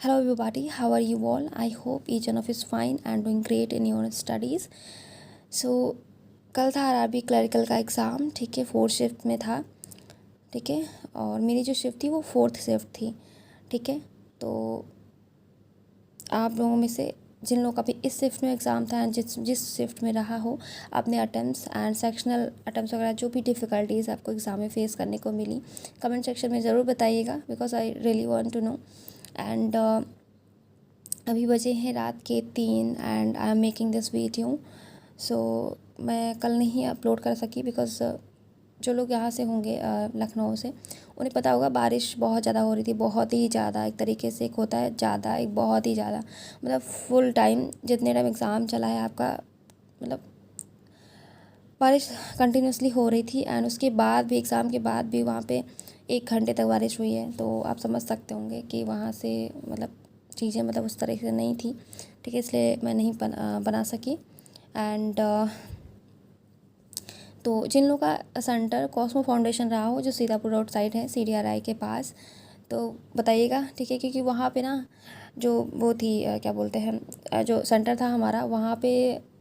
Hello everybody, how are you all? I hope each one of you is fine and doing great in your studies. So कल था RRB clerical का exam, ठीक है, fourth shift में था, ठीक है, और मेरी जो शिफ्ट थी वो फोर्थ शिफ्ट थी, ठीक है। तो आप लोगों में से जिन लोगों का भी इस शिफ्ट में एग्ज़ाम था एंड जिस जिस शिफ्ट में रहा हो, अपने अटैम्प्ट्स एंड सेक्शनल अटैम्प्ट्स वगैरह जो भी डिफ़िकल्टीज़ आपको एग्ज़ाम में फ़ेस करने को मिली, कमेंट सेक्शन में ज़रूर बताइएगा, because I really want to know. And अभी बजे हैं रात के 3 and I am making this video. So मैं कल नहीं अपलोड कर सकी बिकॉज़ जो लोग यहाँ से होंगे लखनऊ से, उन्हें पता होगा बारिश बहुत ज़्यादा हो रही थी, बहुत ही ज़्यादा। एक तरीके से एक होता है ज़्यादा, एक बहुत ही ज़्यादा, मतलब फुल टाइम जितने टाइम एग्ज़ाम चला है आपका, मतलब बारिश कंटिन्यूसली हो रही थी। एंड उसके बाद भी, एग्ज़ाम के बाद भी वहाँ पे 1 घंटे तक बारिश हुई है। तो आप समझ सकते होंगे कि वहाँ से मतलब चीज़ें मतलब उस तरह से नहीं थी, ठीक है, इसलिए मैं नहीं बना सकी। एंड तो जिन लोगों का सेंटर कॉस्मो फाउंडेशन रहा हो, जो सीतापुर रोड साइड है CDRI के पास, तो बताइएगा, ठीक है, क्योंकि वहाँ पे ना जो वो थी क्या बोलते हैं, जो सेंटर था हमारा, वहाँ पे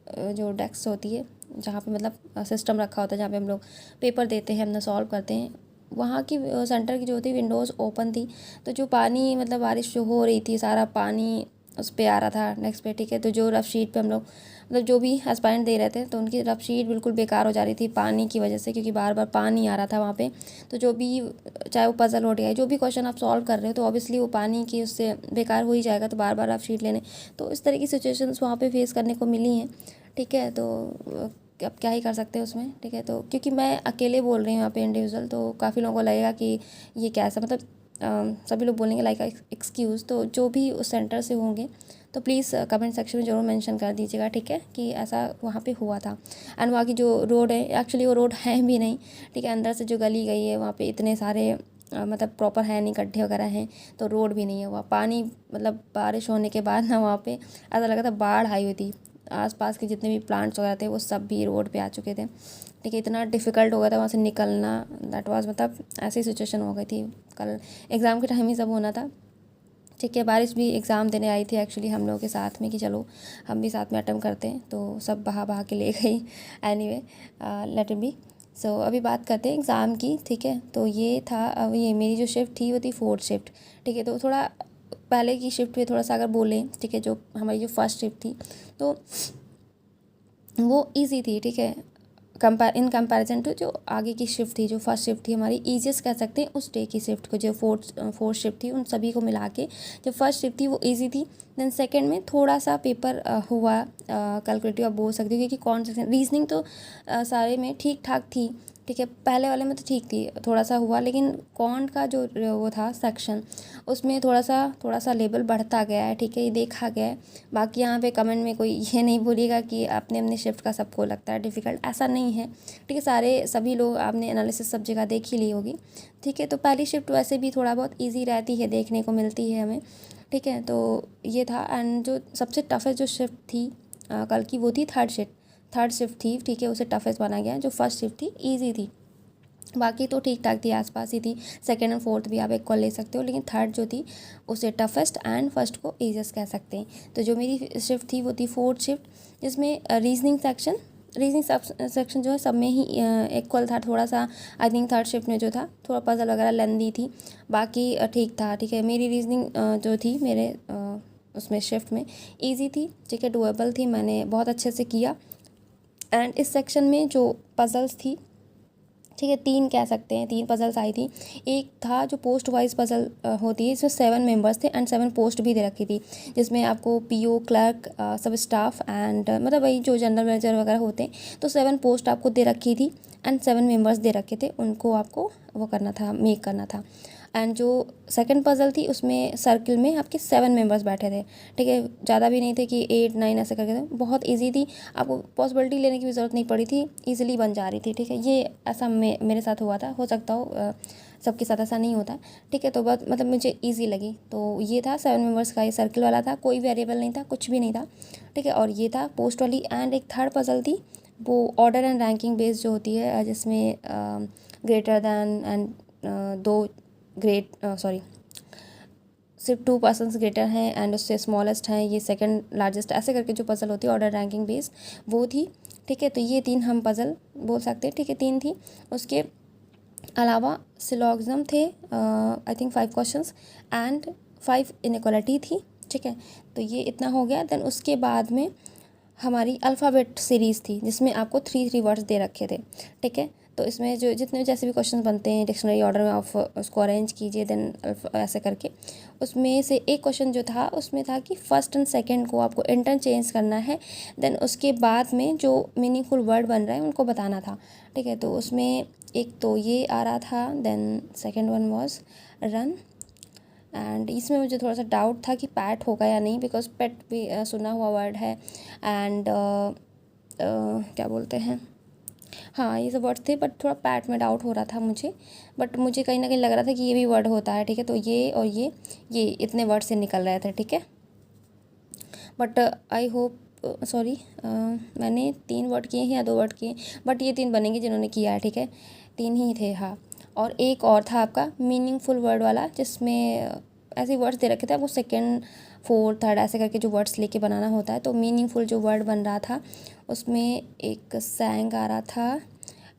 जो डेस्क होती है, जहाँ पे मतलब सिस्टम रखा होता है, जहाँ पे हम लोग पेपर देते हैं, अपना सॉल्व करते हैं, वहाँ की सेंटर की जो थी विंडोज़ ओपन थी। तो जो पानी मतलब बारिश जो हो रही थी, सारा पानी उस पर आ रहा था नेक्स्ट पे, ठीक है। तो जो रफ शीट पे हम लोग मतलब जो भी एस्पायरेंट दे रहे थे, तो उनकी रफ शीट बिल्कुल बेकार हो जा रही थी पानी की वजह से, क्योंकि बार बार पानी आ रहा था वहाँ पे। तो जो भी, चाहे वो पजल हो गया, जो भी क्वेश्चन आप सॉल्व कर रहे हो, तो ऑब्वियसली वो पानी की उससे बेकार हो ही जाएगा, तो बार बार आप शीट लेने, तो इस तरह की सिचुएशंस वहाँ पे फेस करने को मिली हैं, ठीक है। तो अब क्या ही कर सकते हैं उसमें, ठीक है। तो क्योंकि मैं अकेले बोल रही हूँ यहाँ पे इंडिविजुअल, तो काफ़ी लोगों को लगेगा कि ये कैसा, मतलब सभी लोग बोलेंगे लाइक एक्सक्यूज़। तो जो भी उस सेंटर से होंगे, तो प्लीज़ कमेंट सेक्शन में ज़रूर मेंशन कर दीजिएगा, ठीक है, कि ऐसा वहाँ पे हुआ था। एंड वहाँ की जो रोड है, एक्चुअली वो रोड है भी नहीं, ठीक है, अंदर से जो गली गई है वहाँ पे इतने सारे मतलब प्रॉपर है नहीं, गड्ढे वगैरह हैं, तो रोड भी नहीं है। वहाँ पानी मतलब बारिश होने के बाद ना वहाँ पे ऐसा लगा था बाढ़ आई हुई थी। आसपास के जितने भी प्लांट्स वगैरह थे वो सब भी रोड पे आ चुके थे, ठीक है। इतना डिफ़िकल्ट हो गया था वहाँ से निकलना, दैट वाज, मतलब ऐसी सिचुएशन हो गई थी। कल एग्ज़ाम के टाइम ही सब होना था, ठीक है। बारिश भी एग्ज़ाम देने आई थी एक्चुअली हम लोगों के साथ में, कि चलो हम भी साथ में अटेम्प्ट करते हैं, तो सब बहा बहा के ले गई। Anyway, let it be. So अभी बात करते हैं एग्ज़ाम की, ठीक है। तो ये था, ये मेरी जो शिफ्ट थी वो थी फोर्थ शिफ्ट, ठीक है। तो थोड़ा पहले की शिफ्ट में थोड़ा सा अगर बोलें, ठीक है, जो हमारी जो फर्स्ट शिफ्ट थी, तो वो ईज़ी थी, ठीक है, इन कंपैरिजन टू जो आगे की शिफ्ट थी, जो फर्स्ट शिफ्ट थी हमारी, ईजीएस्ट कह सकते हैं उस डे की शिफ्ट को। जो फोर्थ शिफ्ट थी, उन सभी को मिला के जो फर्स्ट शिफ्ट थी वो ईजी थी। देन सेकंड में थोड़ा सा पेपर हुआ कैलकुलेटिव, आप बोल सकते हो, क्योंकि कौन सा रीजनिंग तो सारे में ठीक ठाक थी, ठीक है। पहले वाले में तो ठीक थी, थोड़ा सा हुआ, लेकिन कौन का जो वो था सेक्शन, उसमें थोड़ा सा लेवल बढ़ता गया है, ठीक है, ये देखा गया है। बाकी यहाँ पे कमेंट में कोई ये नहीं बोलिएगा कि अपने अपने शिफ्ट का सबको लगता है डिफ़िकल्ट, ऐसा नहीं है, ठीक है। सभी लोग, आपने एनालिसिस सब जगह देख ही ली होगी, ठीक है। तो पहली शिफ्ट वैसे भी थोड़ा बहुत ईजी रहती है, देखने को मिलती है हमें, ठीक है। तो ये था। एंड जो सबसे टफेस्ट जो शिफ्ट थी कल की, वो थी थर्ड शिफ्ट थी, ठीक है, उसे टफेस्ट माना गया। जो फर्स्ट शिफ्ट थी ईजी थी, बाकी तो ठीक ठाक थी, आसपास ही थी। सेकेंड एंड फोर्थ भी आप एक कॉल ले सकते हो, लेकिन थर्ड जो थी उसे टफेस्ट एंड फर्स्ट को ईजिएस्ट कह सकते हैं। तो जो मेरी शिफ्ट थी वो थी फोर्थ शिफ्ट, जिसमें रीजनिंग सेक्शन जो है सब में ही इक्वल था। थोड़ा सा आई थिंक थर्ड शिफ्ट में जो था थोड़ा पजल वगैरह लेंदी थी, बाकी ठीक था, ठीक है। मेरी रीजनिंग जो थी मेरे उसमें शिफ्ट में ईजी थी, ठीक है, डुएबल थी, मैंने बहुत अच्छे से किया। एंड इस सेक्शन में जो पजल्स थी, ठीक है, 3 कह सकते हैं, 3 पजल्स आई थी। एक था जो पोस्ट वाइज पजल होती है, इसमें 7 मेंबर्स थे एंड 7 पोस्ट भी दे रखी थी, जिसमें आपको पीओ, क्लर्क, सब स्टाफ एंड मतलब वही जो जनरल मैनेजर वगैरह होते हैं, तो 7 पोस्ट आपको दे रखी थी एंड 7 मेंबर्स दे रखे थे, उनको आपको वो करना था, मेक करना था। एंड जो सेकंड पजल थी उसमें सर्किल में आपके 7 मेंबर्स बैठे थे, ठीक है, ज़्यादा भी नहीं थे कि 8 9 ऐसे करके थे, बहुत ईजी थी, आपको पॉसिबिलिटी लेने की भी ज़रूरत नहीं पड़ी थी, ईजिली बन जा रही थी, ठीक है। ये ऐसा मेरे साथ हुआ था, हो सकता हो सबके साथ ऐसा नहीं होता, ठीक है। तो बहुत मतलब मुझे ईजी लगी। तो ये था 7 मेंबर्स का, ये सर्किल वाला था, कोई वेरिएबल नहीं था, कुछ भी नहीं था, ठीक है। और ये था पोस्ट वाली। एंड एक थर्ड पजल थी, वो ऑर्डर एंड रैंकिंग बेस्ड जो होती है, जिसमें ग्रेटर दैन एंड दो ग्रेट सॉरी सिर्फ 2 पर्सन ग्रेटर हैं एंड उससे स्मॉलेस्ट हैं, ये सेकंड लार्जेस्ट, ऐसे करके जो पजल होती है ऑर्डर रैंकिंग बेस्ड वो थी। ठीक है, तो ये 3 हम पजल बोल सकते हैं। ठीक है, 3 थी। उसके अलावा सिलॉगिज्म थे, I think 5 questions and 5 inequality थी। ठीक है, तो ये इतना हो गया। देन उसके बाद में हमारी अल्फ़ाबेट सीरीज़ थी जिसमें आपको 3 वर्ड्स दे रखे थे। ठीक है, तो इसमें जो जितने जैसे भी क्वेश्चन बनते हैं डिक्शनरी ऑर्डर में आप उसको अरेंज कीजिए, देन ऐसे करके उसमें से एक क्वेश्चन जो था उसमें था कि फर्स्ट एंड सेकंड को आपको इंटरचेंज करना है। देन उसके बाद में जो मीनिंगफुल वर्ड बन रहे हैं उनको बताना था। ठीक है, तो उसमें एक तो ये आ रहा था, then second one was run. And इसमें मुझे थोड़ा सा डाउट था कि पैट होगा या नहीं, बिकॉज पेट भी सुना हुआ वर्ड है। एंड क्या बोलते हैं, हाँ ये सब वर्ड्स थे, बट थोड़ा पैट में डाउट हो रहा था मुझे। बट मुझे कहीं ना कहीं लग रहा था कि ये भी वर्ड होता है। ठीक है, तो ये और ये इतने वर्ड से निकल रहे थे। ठीक है, बट आई होप सॉरी मैंने 3 वर्ड किए हैं या 2 वर्ड किए, बट ये 3 बनेंगे जिन्होंने किया है। ठीक है, 3 ही थे। हाँ, और एक और था आपका मीनिंगफुल वर्ड वाला जिसमें ऐसे वर्ड्स दे रखे थे, आपको सेकंड फोर्थ थर्ड ऐसे करके जो वर्ड्स लेके बनाना होता है। तो मीनिंगफुल जो वर्ड बन रहा था उसमें एक सैंग आ रहा था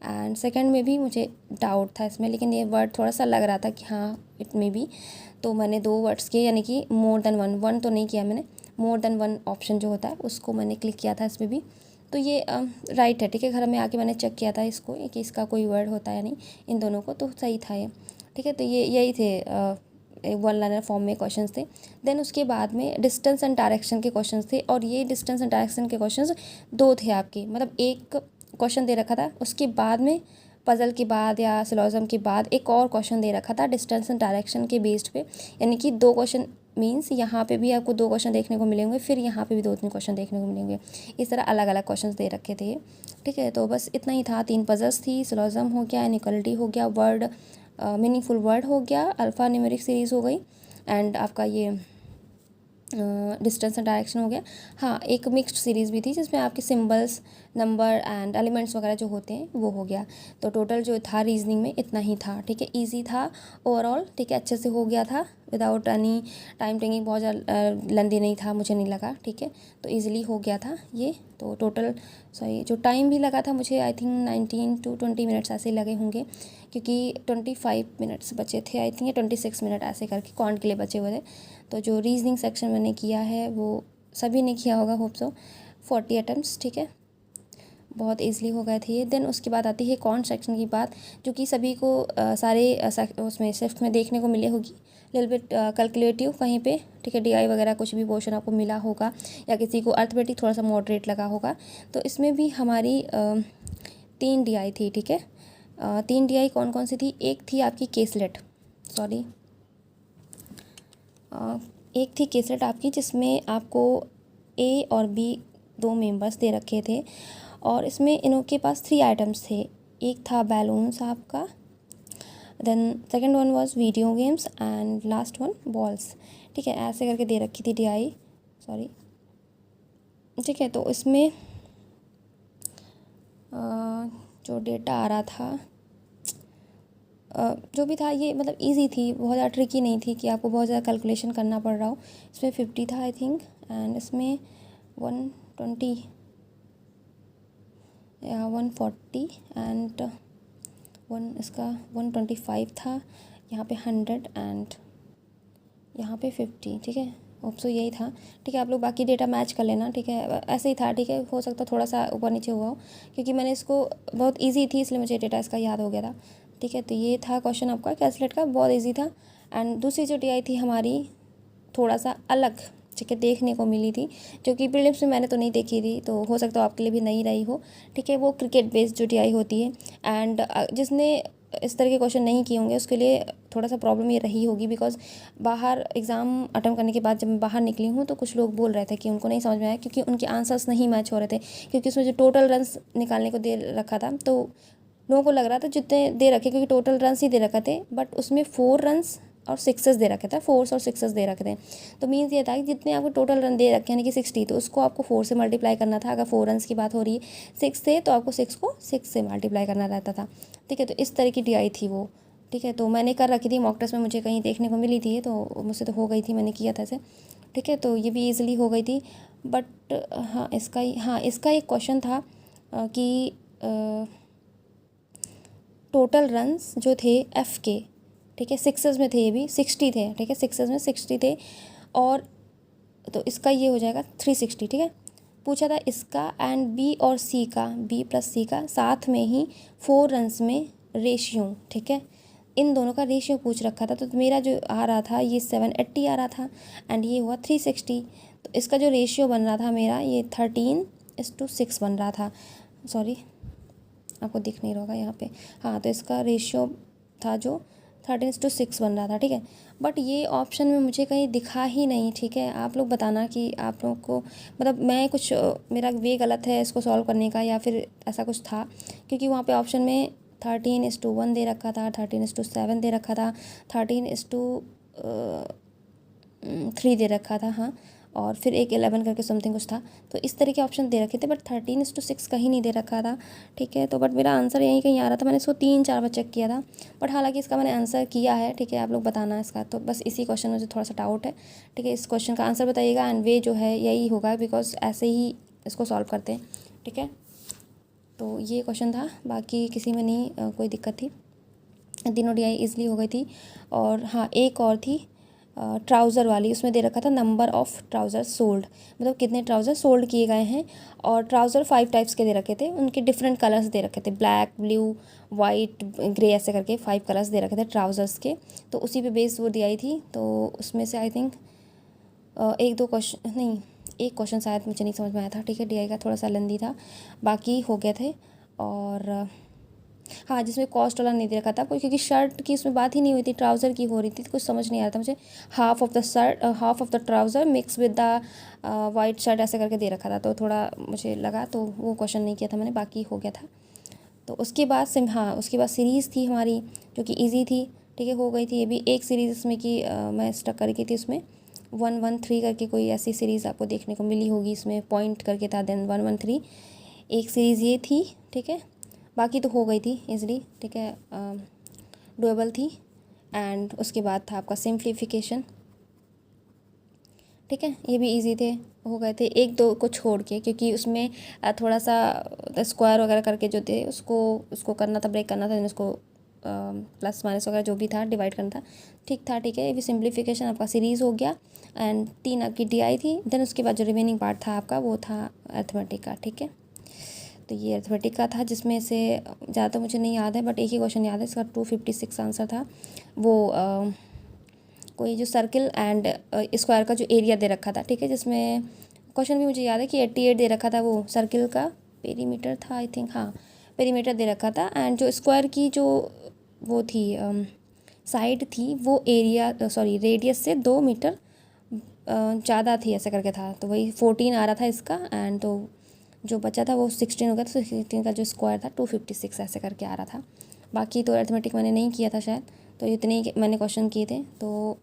एंड सेकंड में भी मुझे डाउट था इसमें, लेकिन ये वर्ड थोड़ा सा लग रहा था कि हाँ इट में भी। तो मैंने 2 वर्ड्स किए, यानी कि मोर देन वन तो नहीं किया मैंने, मोर देन वन ऑप्शन जो होता है उसको मैंने क्लिक किया था इसमें भी। तो ये राइट है। ठीक है, घर में आके मैंने चेक किया था इसको कि इसका कोई वर्ड होता है या नहीं, इन दोनों को, तो सही था ये। ठीक है, तो ये यही थे 1 लाइनर फॉर्म में क्वेश्चंस थे। देन उसके बाद में डिस्टेंस एंड डायरेक्शन के क्वेश्चंस थे, और ये डिस्टेंस एंड डायरेक्शन के क्वेश्चंस 2 थे आपके, मतलब एक क्वेश्चन दे रखा था, उसके बाद में पजल के बाद या सिलोजिज्म के बाद एक और क्वेश्चन दे रखा था डिस्टेंस एंड डायरेक्शन के बेस्ड पे। यानी कि 2 क्वेश्चन मीन्स यहाँ पे भी आपको 2 क्वेश्चन देखने को मिलेंगे, फिर यहाँ पे भी 2-3 क्वेश्चन देखने को मिलेंगे। इस तरह अलग अलग क्वेश्चन दे रखे थे। ठीक है, तो बस इतना ही था। 3 पजल्स थी, सिलोजिज्म हो गया, इनइक्वालिटी हो गया, वर्ड मीनिंगफुल वर्ड हो गया, अल्फ़ा न्यूमेरिक सीरीज़ हो गई, एंड आपका ये डिस्टेंस एंड डायरेक्शन हो गया। हाँ, एक मिक्स्ड सीरीज़ भी थी जिसमें आपके सिंबल्स, नंबर एंड एलिमेंट्स वगैरह जो होते हैं वो हो गया। तो टोटल जो था रीजनिंग में इतना ही था। ठीक है, इजी था ओवरऑल। ठीक है, अच्छे से हो गया था विदाउट एनी टाइम टेकिंग, बहुत ज़्यादा लेंदी नहीं था मुझे नहीं लगा। ठीक है, तो ईजिली हो गया था ये। तो टोटल सॉरी जो टाइम भी लगा था मुझे, आई थिंक 19 to 20 मिनट्स ऐसे लगे होंगे, क्योंकि 25 मिनट्स बचे थे आई थिंक, या 26 मिनट ऐसे करके कॉन्ट के लिए बचे हुए थे। तो जो रीजनिंग सेक्शन मैंने किया है वो सभी ने किया होगा होप सो, 40 अटैम्प्ट्स। ठीक है, बहुत ईजिली हो गए थे ये। देन उसके बाद आती है कॉन्ट सेक्शन की बात, जो कि सभी को सारे उसमें शिफ्ट में देखने को मिली होगी, लिटिल बिट कैलकुलेटिव कहीं पे। ठीक है, डीआई वगैरह कुछ भी पोर्शन आपको मिला होगा, या किसी को अर्थमेटिक थोड़ा सा मॉडरेट लगा होगा। तो इसमें भी हमारी 3 डीआई थी। ठीक है, 3 डीआई कौन कौन सी थी? एक थी आपकी केसलेट, सॉरी एक थी केसलेट आपकी, जिसमें आपको ए और बी 2 मेंबर्स दे रखे थे, और इसमें इनके पास 3 आइटम्स थे। एक था बैलून्स आपका, then second one was video games, and last one balls. ठीक है, ऐसे करके दे रखी थी डीआई, सॉरी। ठीक है, तो इसमें जो डेटा आ रहा था जो भी था ये मतलब इजी थी, बहुत ज़्यादा ट्रिकी नहीं थी कि आपको बहुत ज़्यादा कैलकुलेशन करना पड़ रहा हो। इसमें 50 था आई थिंक, एंड इसमें 120 या 140 एंड इसका 125 था। यहाँ पे 100 एंड यहाँ पे 50। ठीक है, सो यही था। ठीक है, आप लोग बाकी डेटा मैच कर लेना। ठीक है, ऐसे ही था। ठीक है, हो सकता थोड़ा सा ऊपर नीचे हुआ हो, क्योंकि मैंने इसको बहुत ईजी थी इसलिए मुझे डेटा इसका याद हो गया था। ठीक है, तो ये था क्वेश्चन आपका कैलकुलेट का, बहुत ईजी था। एंड दूसरी जो डीआई थी हमारी थोड़ा सा अलग, ठीक है, देखने को मिली थी, जो कि प्रीलिम्स में मैंने तो नहीं देखी थी, तो हो सकता है आपके लिए भी नहीं रही हो। ठीक है, वो क्रिकेट बेस्ड जो डीआई होती है, एंड जिसने इस तरह के क्वेश्चन नहीं किए होंगे उसके लिए थोड़ा सा प्रॉब्लम ये रही होगी, बिकॉज बाहर एग्ज़ाम अटेम्प्ट करने के बाद जब मैं बाहर निकली हूँ तो कुछ लोग बोल रहे थे कि उनको नहीं समझ में आया, क्योंकि उनके आंसर्स नहीं मैच हो रहे थे, क्योंकि उसमें जो टोटल रन्स निकालने को दे रखा था, तो लोगों को लग रहा था जितने दे रखे, क्योंकि टोटल रन्स ही दे रखे थे, बट उसमें 4 रन्स और 6 दे रखे थे, 4 और 6 दे रखे थे। तो मीन्स ये था कि जितने आपको टोटल रन दे रखे, यानी कि 60, तो उसको आपको 4 से मल्टीप्लाई करना था। अगर 4 रन्स की बात हो रही है 6 से, तो आपको 6 को 6 से मल्टीप्लाई करना रहता था। ठीक है, तो इस तरह की डीआई थी वो। ठीक है। तो मैंने कर रखी थी मॉक टेस्ट में, मुझे कहीं देखने को मिली थी, तो मुझसे तो हो गई थी, मैंने किया था इसे। ठीक है, तो ये भी ईज़िली हो गई थी। बट हाँ इसका एक क्वेश्चन था कि टोटल रन्स जो थे एफ़ के, ठीक है, सिक्सेस में थे, ये भी 60 थे, ठीक है, सिक्सेस में 60 थे। और तो इसका ये हो जाएगा 360, ठीक है। पूछा था इसका एंड बी और सी का, बी प्लस सी का साथ में ही 4 रन्स में रेशियो, ठीक है, इन दोनों का रेशियो पूछ रखा था। तो मेरा जो आ रहा था ये 780 आ रहा था एंड ये हुआ 360। तो इसका जो रेशियो बन रहा था मेरा ये 13:6 बन रहा था। सॉरी, आपको दिख नहीं रहा होगा यहाँ पे। हाँ, तो इसका रेशियो था जो 13:6 बन रहा था, ठीक है। बट ये ऑप्शन में मुझे कहीं दिखा ही नहीं, ठीक है। आप लोग बताना कि आप लोग को मतलब मैं कुछ मेरा वे गलत है इसको सॉल्व करने का, या फिर ऐसा कुछ था, क्योंकि वहाँ पे ऑप्शन में 13:1 दे रखा था, 13:7 दे रखा था, 13:3 दे रखा था, हाँ, और फिर एक 11 करके समथिंग कुछ था। तो इस तरह के ऑप्शन दे रखे थे, बट 13:6 कहीं नहीं दे रखा था, ठीक है। तो बट मेरा आंसर यहीं कहीं आ रहा था, मैंने इसको 3-4 बार चेक किया था, बट हालांकि इसका मैंने आंसर किया है, ठीक है। आप लोग बताना इसका, तो बस इसी क्वेश्चन में मुझे थोड़ा सा डाउट है, ठीक है। इस क्वेश्चन का आंसर बताइएगा एंड वे जो है यही होगा, बिकॉज ऐसे ही इसको सॉल्व करते हैं, ठीक है। तो ये क्वेश्चन था, बाकी किसी में नहीं कोई दिक्कत थी, तीनों DI ईजिली हो गई थी। और हाँ, एक और थी ट्राउज़र वाली, उसमें दे रखा था नंबर ऑफ़ ट्राउज़र सोल्ड, मतलब कितने ट्राउज़र सोल्ड किए गए हैं। और ट्राउज़र 5 टाइप्स के दे रखे थे, उनके डिफरेंट कलर्स दे रखे थे, ब्लैक, ब्लू, वाइट, ग्रे, ऐसे करके 5 कलर्स दे रखे थे ट्राउज़र्स के। तो उसी पे बेस वो DI थी। तो उसमें से आई थिंक एक दो क्वेश्चन नहीं, एक क्वेश्चन शायद मुझे नहीं समझ में आया था, ठीक है। DI का थोड़ा सा लेंदी था, बाकी हो गए थे। और हाँ, जिसमें कॉस्ट वाला नहीं दे रखा था कोई, क्योंकि शर्ट की उसमें बात ही नहीं हुई थी, ट्राउज़र की हो रही थी, तो कुछ समझ नहीं आ रहा था मुझे। Half of the trouser mix with the white shirt ऐसे करके दे रखा था, तो थोड़ा मुझे लगा, तो वो क्वेश्चन नहीं किया था मैंने, बाकी हो गया था। तो उसके बाद हाँ, उसके बाद सीरीज़ थी हमारी जो कि ईजी थी, ठीक है, हो गई थी ये भी। एक सीरीज़ इसमें कि मैं स्टक कर गई थी उसमें, 113 करके कोई ऐसी सीरीज़ आपको देखने को मिली होगी, इसमें पॉइंट करके था, देन 113 एक सीरीज़ ये थी, ठीक है। बाकी तो हो गई थी ईज़िली, ठीक है, डुएबल थी। एंड उसके बाद था आपका सिंप्लीफिकेशन, ठीक है, ये भी इजी थे, हो गए थे, एक दो को छोड़ के, क्योंकि उसमें थोड़ा सा स्क्वायर वगैरह करके जो थे उसको करना था, ब्रेक करना था, उसको प्लस माइनस वगैरह जो भी था डिवाइड करना था, ठीक था, ठीक है। ये भी सिंप्लीफिकेशन आपका सीरीज़ हो गया एंड 3 आपकी DI थी। देन उसके बाद जो रिमेनिंग पार्ट था आपका वो था अर्थमेटिक का, ठीक है। तो ये अर्थमेटिक का था, जिसमें से ज़्यादा तो मुझे नहीं याद है, बट एक ही क्वेश्चन याद है, इसका 256 आंसर था। वो कोई जो सर्किल एंड स्क्वायर का जो एरिया दे रखा था, ठीक है, जिसमें क्वेश्चन भी मुझे याद है कि 88 दे रखा था, वो सर्किल का पेरीमीटर था आई थिंक, हाँ, पेरीमीटर दे रखा था। एंड जो स्क्वायर की जो वो थी साइड थी, वो एरिया सॉरी रेडियस से 2 मीटर ज़्यादा थी, ऐसे करके था। तो वही 14 आ रहा था इसका, एंड तो जो बचा था वो 16 हो गया, तो 16 का जो स्क्वायर था 256 ऐसे करके आ रहा था। बाकी तो अर्थमेटिक मैंने नहीं किया था शायद, तो इतने ही मैंने क्वेश्चन किए थे। तो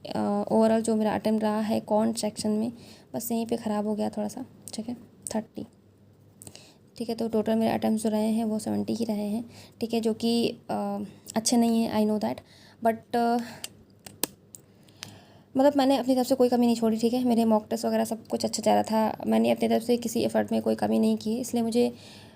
ओवरऑल जो मेरा अटेम्प्ट रहा है कॉन्ट सेक्शन में, बस यहीं पे ख़राब हो गया थोड़ा सा, ठीक है, 30, ठीक है। तो टोटल मेरे अटेम्प्ट जो रहे हैं वो 70 ही रहे हैं, ठीक है, जो कि अच्छे नहीं हैं, आई नो दैट, बट मतलब मैंने अपनी तरफ से कोई कमी नहीं छोड़ी, ठीक है। मेरे मॉक टेस्ट वगैरह सब कुछ अच्छा जा रहा था, मैंने अपनी तरफ से किसी एफर्ट में कोई कमी नहीं की, इसलिए मुझे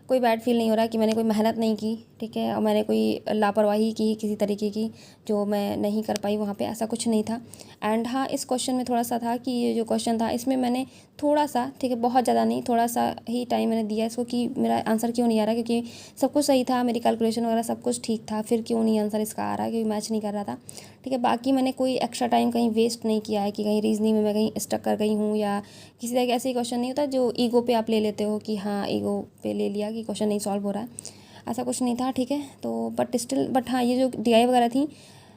कोई बैड फील नहीं हो रहा कि मैंने कोई मेहनत नहीं की, ठीक है, और मैंने कोई लापरवाही की किसी तरीके की जो मैं नहीं कर पाई वहाँ पे, ऐसा कुछ नहीं था। एंड हाँ, इस क्वेश्चन में थोड़ा सा था कि ये जो क्वेश्चन था इसमें मैंने थोड़ा सा, ठीक है, बहुत ज़्यादा नहीं, थोड़ा सा ही टाइम मैंने दिया इसको कि मेरा आंसर क्यों नहीं आ रहा, क्योंकि सब कुछ सही था, मेरी कैलकुलेशन वगैरह सब कुछ ठीक था, फिर क्यों नहीं आंसर इसका आ रहा है, क्योंकि मैच नहीं कर रहा था, ठीक है। बाकी मैंने कोई एक्स्ट्रा टाइम कहीं वेस्ट नहीं किया है कि कहीं रीजनिंग में मैं कहीं स्टक कर गई हूँ, या किसी तरह का ऐसे ही क्वेश्चन नहीं होता जो ईगो पे आप ले लेते हो कि हाँ ईगो पे ले लिया कि क्वेश्चन नहीं सॉल्व हो रहा है, ऐसा कुछ नहीं था, ठीक है। तो बट हाँ, ये जो DI वगैरह थी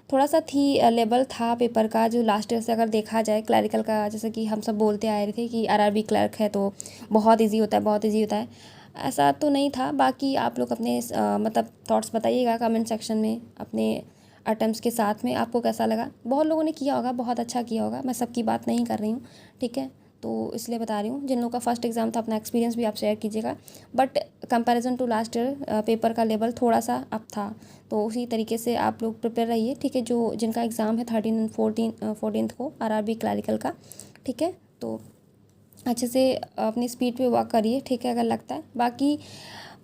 थोड़ा सा थी, लेवल था पेपर का जो लास्ट ईयर से अगर देखा जाए क्लैरिकल का, जैसे कि हम सब बोलते आए रहे थे कि RRB क्लर्क है तो बहुत ईजी होता है, बहुत ईजी होता है, ऐसा तो नहीं था। बाकी आप लोग अपने मतलब थॉट्स बताइएगा कमेंट सेक्शन में, अपने अटेम्प्ट्स के साथ में आपको कैसा लगा। बहुत लोगों ने किया होगा, बहुत अच्छा किया होगा, मैं सबकी बात नहीं कर रही हूँ, ठीक है। तो इसलिए बता रही हूँ। जिन लोगों का फर्स्ट एग्ज़ाम था अपना एक्सपीरियंस भी आप शेयर कीजिएगा, but comparison to last year paper का लेवल थोड़ा सा अप था, तो उसी तरीके से आप लोग प्रिपेयर रहिए, ठीक है। जो जिनका एग्ज़ाम है 13 एंड 14th को आरआरबी क्लैरिकल का, ठीक है, तो अच्छे से अपनी स्पीड पे वर्क करिए, ठीक है, अगर लगता है। बाकी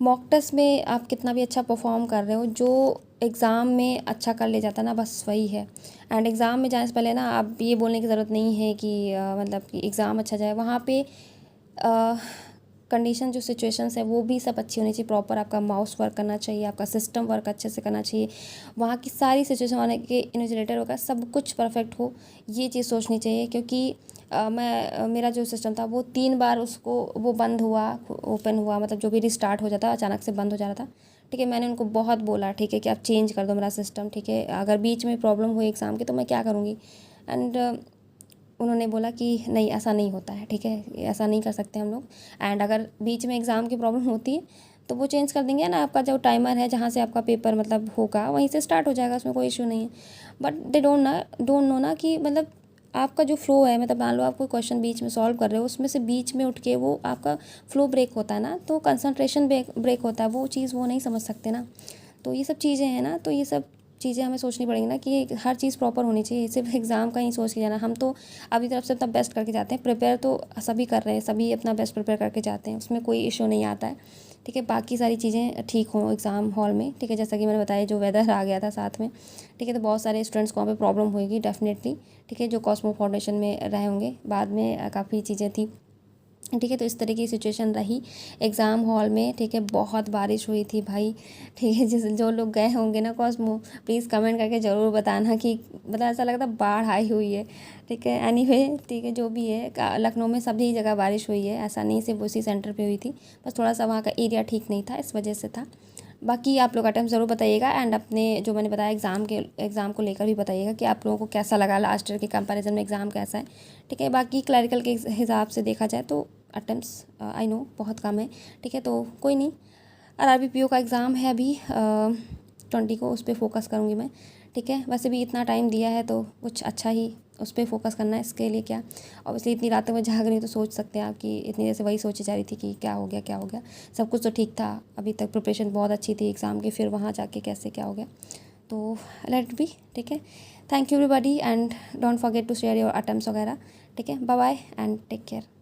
मॉक टेस्ट में आप कितना भी अच्छा परफॉर्म कर रहे हो, जो एग्ज़ाम में अच्छा कर ले जाता ना, बस वही है। एंड एग्ज़ाम में जाने से पहले ना आप ये बोलने की ज़रूरत नहीं है कि मतलब कि एग्ज़ाम अच्छा जाए, वहाँ पे कंडीशन जो सिचुएशंस है वो भी सब अच्छी होनी चाहिए। प्रॉपर आपका माउस वर्क करना चाहिए, आपका सिस्टम वर्क अच्छे से करना चाहिए, वहाँ की सारी सिचुएशन वाले के इन्विजिलेटर वगैरह सब कुछ परफेक्ट हो, ये चीज़ सोचनी चाहिए। क्योंकि मेरा जो सिस्टम था वो 3 बार उसको वो बंद हुआ, ओपन हुआ, मतलब जो भी रिस्टार्ट हो जाता अचानक से बंद हो जा रहा था, ठीक है। मैंने उनको बहुत बोला, ठीक है, कि आप चेंज कर दो मेरा सिस्टम, ठीक है, अगर बीच में प्रॉब्लम हुई एग्ज़ाम की तो मैं क्या करूँगी। एंड उन्होंने बोला कि नहीं, ऐसा नहीं होता है, ठीक है, ऐसा नहीं कर सकते हम लोग। एंड अगर बीच में एग्ज़ाम की प्रॉब्लम होती है तो वो चेंज कर देंगे ना, आपका जो टाइमर है जहाँ से आपका पेपर मतलब होगा वहीं से स्टार्ट हो जाएगा, उसमें कोई इशू नहीं है। बट दे डोंट नो ना कि मतलब आपका जो फ्लो है, मतलब मान लो आप कोई क्वेश्चन बीच में सॉल्व कर रहे हो, उसमें से बीच में उठ के वो आपका फ्लो ब्रेक होता है ना, तो कंसंट्रेशन ब्रेक होता है, वो चीज़ वो नहीं समझ सकते ना। तो ये सब चीज़ें हैं ना, तो ये सब चीज़ें हमें सोचनी पड़ेंगी ना कि हर चीज़ प्रॉपर होनी चाहिए, सिर्फ एग्ज़ाम का ही सोच के जाना। हम तो अपनी तरफ से अपना बेस्ट करके जाते हैं, प्रिपेयर तो सभी कर रहे हैं, सभी अपना बेस्ट प्रिपेयर करके जाते हैं, उसमें कोई इशू नहीं आता है, ठीक है। बाकी सारी चीज़ें ठीक हों एग्ज़ाम हॉल में, ठीक है, जैसा कि मैंने बताया जो वेदर आ गया था साथ में, ठीक है, तो बहुत सारे स्टूडेंट्स को वहाँ पे प्रॉब्लम होगी डेफिनेटली, ठीक है, जो कॉस्मो फाउंडेशन में रहे होंगे। बाद में काफ़ी चीज़ें थी, ठीक है। तो इस तरह की सिचुएशन रही एग्ज़ाम हॉल में, ठीक है। बहुत बारिश हुई थी भाई, ठीक है। जो लोग गए होंगे ना कॉस्मो, प्लीज़ कमेंट करके ज़रूर बताना कि मतलब ऐसा लगता बाढ़ आई हुई है, ठीक है। एनीवे, ठीक है, जो भी है, लखनऊ में सभी जगह बारिश हुई है, ऐसा नहीं सिर्फ उसी सेंटर पे हुई थी, बस थोड़ा सा वहाँ का एरिया ठीक नहीं था, इस वजह से था। बाकी आप लोग अटेम्प्ट ज़रूर बताइएगा, एंड अपने जो मैंने बताया एग्ज़ाम को लेकर भी बताइएगा कि आप लोगों को कैसा लगा, लास्ट ईयर के कंपैरिजन में एग्ज़ाम कैसा है, ठीक है। बाकी क्लैरिकल के हिसाब से देखा जाए तो अटेम्प्ट्स आई नो बहुत कम है, ठीक है, तो कोई नहीं। आरआरबी पीओ का एग्ज़ाम है अभी 20 को, उस पर फोकस करूँगी मैं, ठीक है। वैसे भी इतना टाइम दिया है तो कुछ अच्छा ही उस पर फोकस करना है, इसके लिए क्या, ऑब्वियसली इतनी रातों में जाग रही तो सोच सकते हैं आप कि इतनी देर से वही सोची जा रही थी कि क्या हो गया क्या हो गया। सब कुछ तो ठीक था, अभी तक प्रिपरेशन बहुत अच्छी थी एग्ज़ाम की, फिर वहाँ जाके कैसे क्या हो गया, तो लेट बी, ठीक है। Thank you everybody, and don't forget to share your attempts वगैरह, ठीक है। Bye bye and take care.